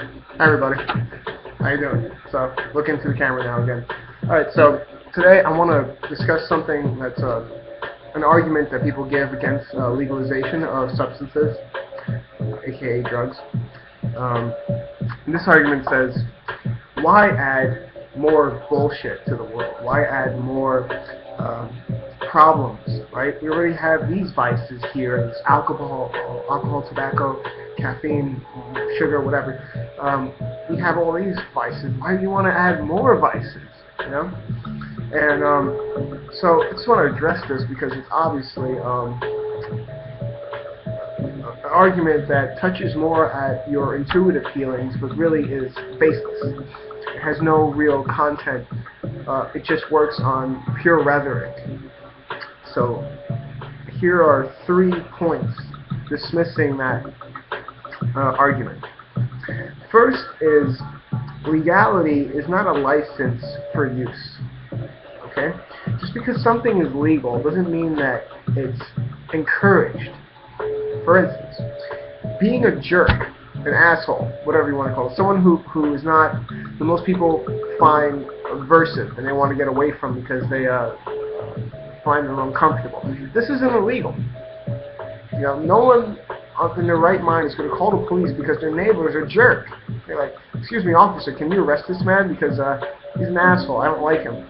Hi everybody, how you doing? So, look into the camera now again. Alright, so today I want to discuss something that's an argument that people give against legalization of substances, aka drugs. And this argument says, why add more bullshit to the world? Why add more problems, right? We already have these vices here, this alcohol, tobacco, caffeine, sugar, whatever. We have all these vices. Why do you want to add more vices? You know? And so I just want to address this because it's obviously an argument that touches more at your intuitive feelings, but really is baseless. It has no real content. It just works on pure rhetoric. So here are 3 points dismissing that argument. First is legality is not a license for use. Okay? Just because something is legal doesn't mean that it's encouraged. For instance, being a jerk, an asshole, whatever you want to call it, someone who is not, the most people find aversive and they want to get away from because they find them uncomfortable. This isn't illegal. You know, no one in their right mind is going to call the police because their neighbor is a jerk. They're like, "Excuse me, officer, can you arrest this man because he's an asshole. I don't like him.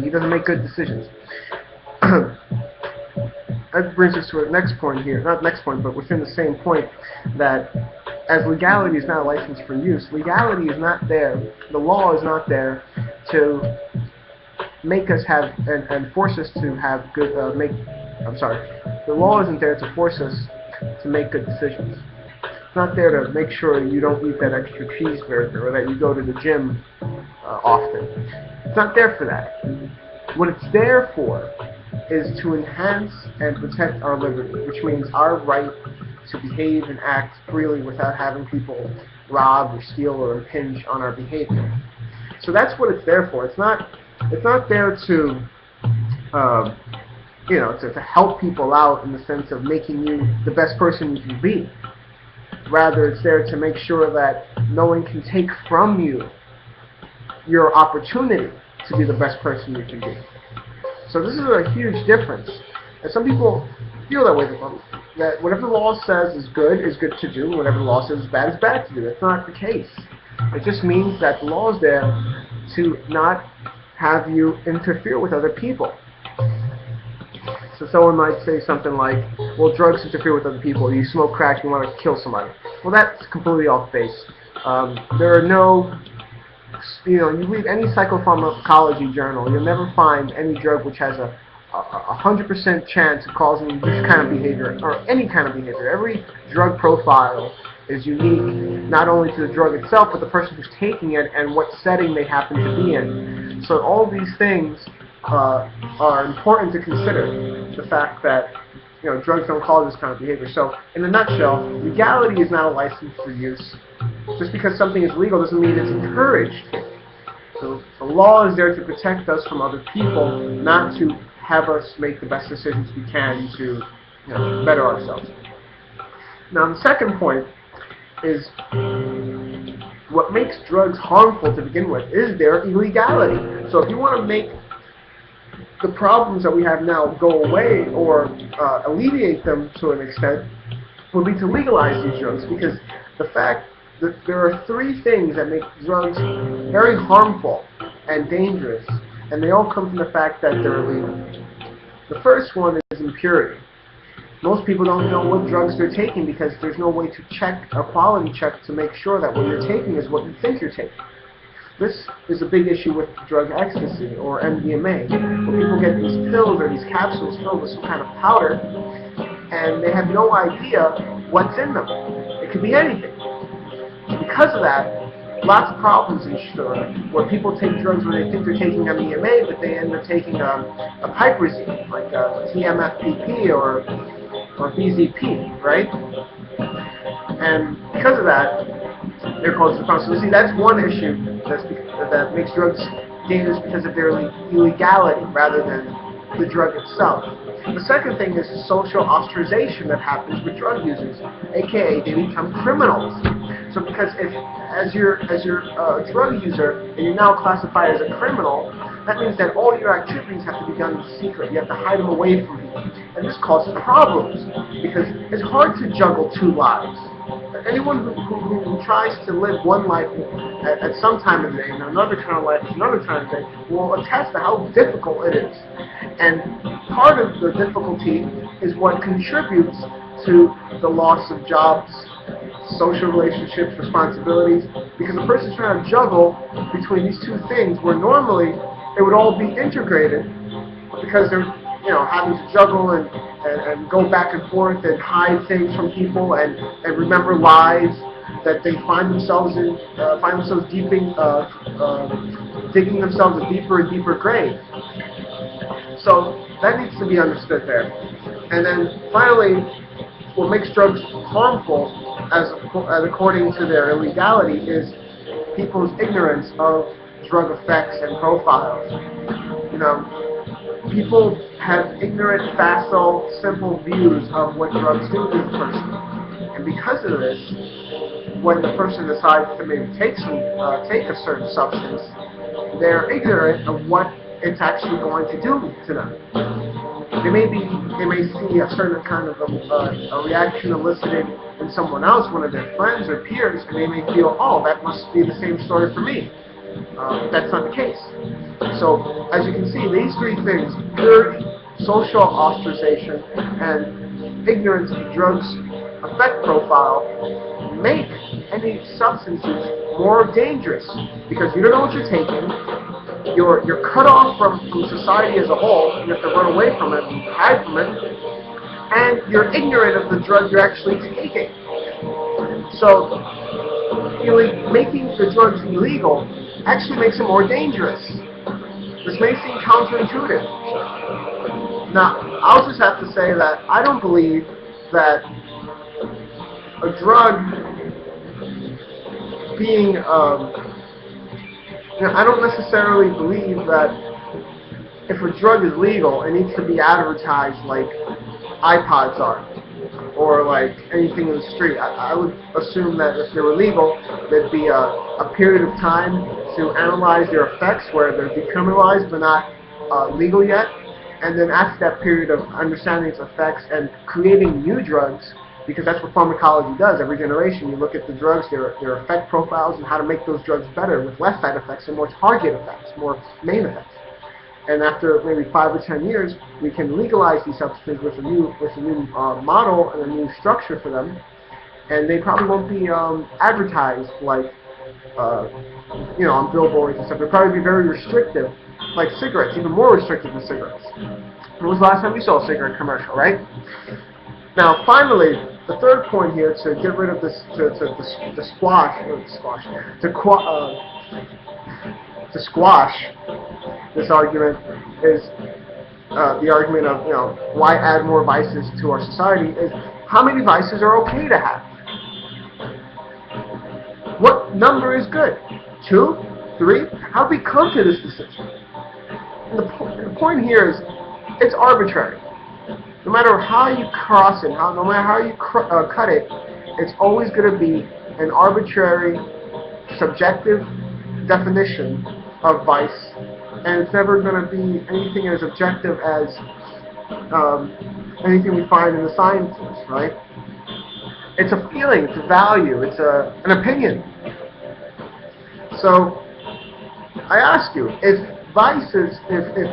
He doesn't make good decisions." That brings us to the next point here. Not next point, but within the same point, that as legality is not a license for use, legality is not there. The law is not there to make us have and force us to have good. The law isn't there to force us to make good decisions. It's not there to make sure you don't eat that extra cheeseburger or that you go to the gym often. It's not there for that. What it's there for is to enhance and protect our liberty, which means our right to behave and act freely without having people rob or steal or impinge on our behavior. So that's what it's there for. It's not there to to help people out in the sense of making you the best person you can be. Rather, it's there to make sure that no one can take from you your opportunity to be the best person you can be. So this is a huge difference. And some people feel that way, that whatever the law says is good to do, whatever the law says is bad to do. That's not the case. It just means that the law is there to not have you interfere with other people. So someone might say something like, well, drugs interfere with other people. You smoke crack, you want to kill somebody. Well, that's completely off base. There are no, you read any psychopharmacology journal, you'll never find any drug which has a 100% chance of causing this kind of behavior, or any kind of behavior. Every drug profile is unique, not only to the drug itself, but the person who's taking it and what setting they happen to be in. So all these things are important to consider. The fact that drugs don't cause this kind of behavior. So in a nutshell, legality is not a license for use. Just because something is legal doesn't mean it's encouraged. So the law is there to protect us from other people, not to have us make the best decisions we can to better ourselves. Now the second point is what makes drugs harmful to begin with is their illegality. So if you want to make the problems that we have now go away or alleviate them to an extent, would be to legalize these drugs, because the fact that there are 3 things that make drugs very harmful and dangerous, and they all come from the fact that they're illegal. The first one is impurity. Most people don't know what drugs they're taking because there's no way to check a quality check to make sure that what you're taking is what you think you're taking. This is a big issue with drug ecstasy, or MDMA, where people get these pills or these capsules filled with some kind of powder, and they have no idea what's in them. It could be anything. Because of that, lots of problems ensure where people take drugs where they think they're taking MDMA, but they end up taking a piperazine, like TMFPP or BZP, right? And because of that, they're called substances. So see, that's one issue that makes drugs dangerous because of their illegality rather than the drug itself. The second thing is social ostracization that happens with drug users, aka they become criminals. So because as you're a drug user and you're now classified as a criminal, that means that all your activities have to be done in secret. You have to hide them away from people. And this causes problems because it's hard to juggle two lives. Anyone who tries to live one life at some time of the day and another kind of life at another time of the day will attest to how difficult it is. And part of the difficulty is what contributes to the loss of jobs, social relationships, responsibilities, because a person's trying to juggle between these two things where normally it would all be integrated because they're having to juggle and go back and forth and hide things from people and remember lies that they find themselves digging themselves a deeper and deeper grave. So that needs to be understood there. And then finally, what makes drugs harmful, as according to their illegality, is people's ignorance of drug effects and profiles. People have ignorant, facile, simple views of what drugs do to the person. And because of this, when the person decides to maybe take a certain substance, they're ignorant of what it's actually going to do to them. They may see a certain kind of a reaction elicited in someone else, one of their friends or peers, and they may feel, oh, that must be the same story for me. That's not the case. So, as you can see, these three things, purity, social ostracization, and ignorance of the drug's effect profile, make any substances more dangerous because you don't know what you're taking. You're cut off from society as a whole. You have to run away from it and hide from it. And you're ignorant of the drug you're actually taking. So, making the drugs illegal actually makes it more dangerous. This may seem counterintuitive. Now, I'll just have to say that I don't believe that a drug being I don't necessarily believe that if a drug is legal, it needs to be advertised like iPods are, or like anything in the street. I would assume that if they were legal, there'd be a period of time to analyze their effects where they're decriminalized but not legal yet, and then after that period of understanding its effects and creating new drugs, because that's what pharmacology does. Every generation, you look at the drugs, their effect profiles, and how to make those drugs better with less side effects and more target effects, more main effects. And after maybe 5 or 10 years, we can legalize these substances with a new model and a new structure for them, and they probably won't be advertised like on billboards and stuff. They'll probably be very restrictive, like cigarettes, even more restrictive than cigarettes. When was the last time you saw a cigarette commercial, right? Now, finally, the third point here to get rid of this, to squash this argument is the argument of why add more vices to our society is how many vices are okay to have. What number is good? 2? 3? How do we come to this decision? And the point here is it's arbitrary. No matter how you cross it, no matter how you cut it, it's always going to be an arbitrary, subjective definition of vice, and it's never going to be anything as objective as anything we find in the sciences, right? It's a feeling, it's a value, it's an opinion. So, I ask you, if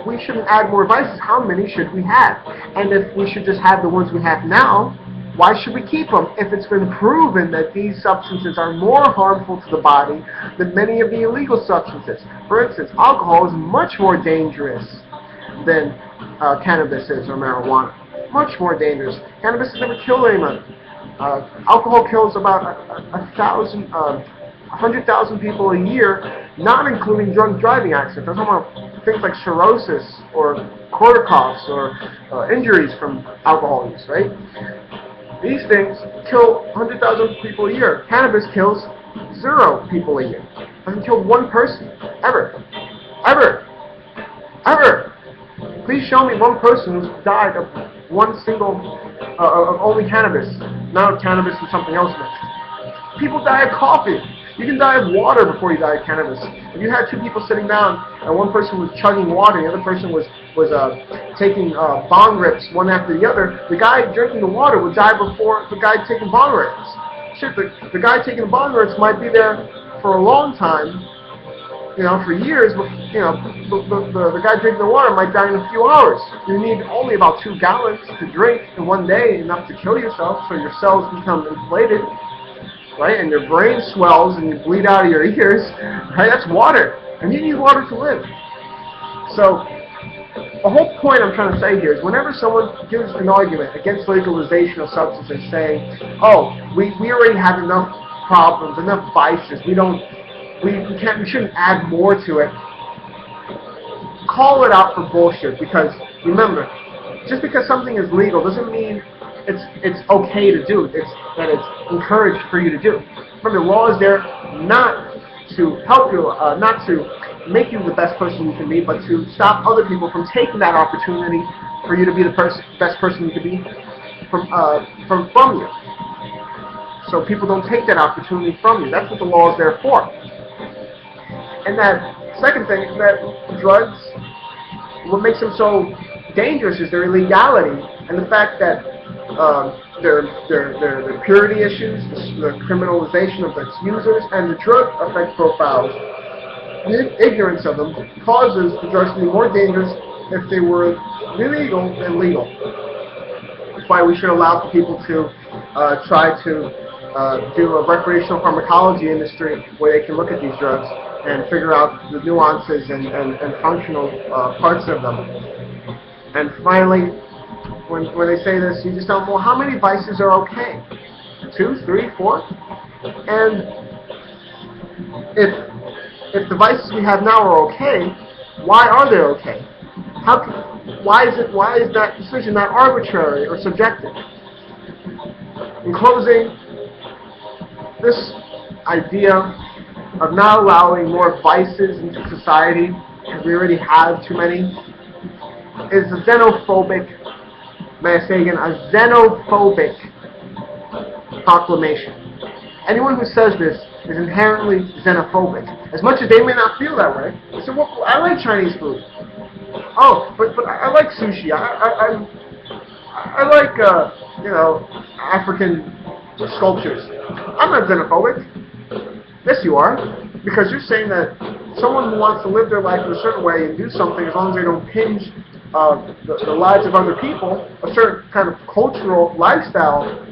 we shouldn't add more vices, how many should we have? And if we should just have the ones we have now, why should we keep them if it's been proven that these substances are more harmful to the body than many of the illegal substances? For instance, alcohol is much more dangerous than cannabis is or marijuana. Much more dangerous. Cannabis has never killed anyone. Alcohol kills about 100,000 people a year, not including drunk driving accidents. I'm talking about things like cirrhosis or cortical coughs or injuries from alcohol use, right? These things kill 100,000 people a year. Cannabis kills 0 people a year. Doesn't kill 1 person. Ever. Ever. Ever. Please show me 1 person who's died of one single, of only cannabis. Not of cannabis and something else mixed. People die of coffee. You can die of water before you die of cannabis. If you had two people sitting down and one person was chugging water and the other person was taking bong rips one after the other, the guy drinking the water would die before the guy taking bong rips. Shit, the guy taking the bong rips might be there for a long time, for years, but the guy drinking the water might die in a few hours. You need only about 2 gallons to drink in one day, enough to kill yourself, so your cells become inflated, right? And your brain swells and you bleed out of your ears, right? That's water, and you need water to live. So the whole point I'm trying to say here is whenever someone gives an argument against legalization of substances, saying, "Oh, we already have enough problems, enough vices. We shouldn't add more to it." Call it out for bullshit, because remember, just because something is legal doesn't mean it's okay to do. It's encouraged for you to do. Remember, law is there not to help you, not to make you the best person you can be, but to stop other people from taking that opportunity for you to be the best person you can be from you. So people don't take that opportunity from you. That's what the law is there for. And that second thing is that drugs, what makes them so dangerous is their illegality and the fact that their purity issues, the criminalization of its users, and the drug effect profiles. The ignorance of them causes the drugs to be more dangerous if they were illegal than legal. That's why we should allow people to try to do a recreational pharmacology industry where they can look at these drugs and figure out the nuances and functional parts of them. And finally, when they say this, you just tell them, well, how many vices are okay? 2, 3, 4? And if the vices we have now are okay, why are they okay? Why is that decision not arbitrary or subjective? In closing, this idea of not allowing more vices into society, because we already have too many, is a xenophobic, may I say again, a xenophobic proclamation. Anyone who says this is inherently xenophobic. As much as they may not feel that way, they say, well, I like Chinese food. Oh, but I like sushi. I like, African sculptures. I'm not xenophobic. Yes, you are. Because you're saying that someone who wants to live their life in a certain way and do something, as long as they don't impinge the lives of other people, a certain kind of cultural lifestyle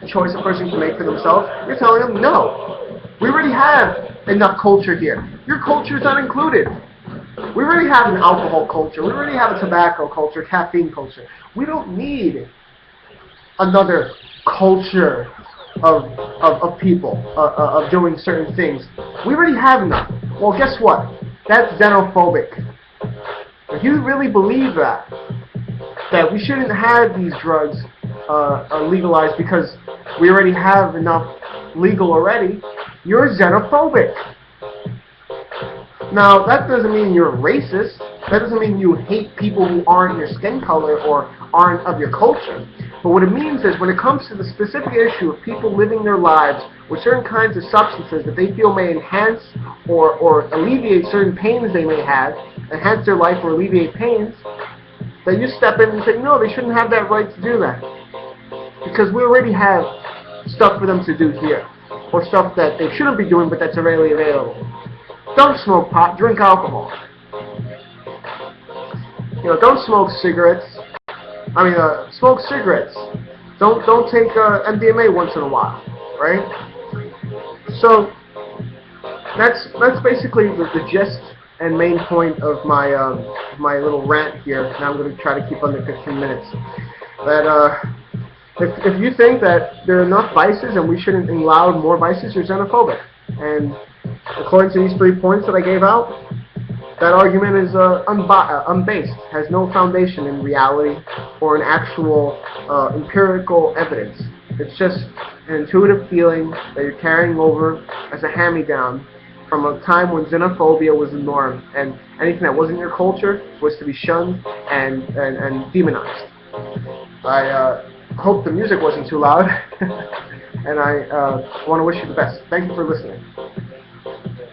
choice a person can make for themselves, you're telling them, no. We already have enough culture here. Your culture is not included. We already have an alcohol culture. We already have a tobacco culture, caffeine culture. We don't need another culture of people, of doing certain things. We already have enough. Well, guess what? That's xenophobic. If you really believe that we shouldn't have these drugs legalized because we already have enough legal already, you're xenophobic. Now, that doesn't mean you're a racist. That doesn't mean you hate people who aren't your skin color or aren't of your culture. But what it means is when it comes to the specific issue of people living their lives with certain kinds of substances that they feel may enhance or alleviate certain pains they may have, enhance their life or alleviate pains, that you step in and say, no, they shouldn't have that right to do that. Because we already have stuff for them to do here. Or stuff that they shouldn't be doing but that's readily available. Don't smoke pot, drink alcohol. Don't smoke cigarettes. Smoke cigarettes. Don't take MDMA once in a while, right? So that's basically the gist and main point of my little rant here. Now I'm going to try to keep under 15 minutes. That if you think that there are enough vices and we shouldn't allow more vices, you're xenophobic. And according to these 3 points that I gave out, that argument is unbased, has no foundation in reality or in actual empirical evidence. It's just an intuitive feeling that you're carrying over as a hand-me-down from a time when xenophobia was the norm, and anything that wasn't your culture was to be shunned and demonized. I hope the music wasn't too loud. and I want to wish you the best. Thank you for listening.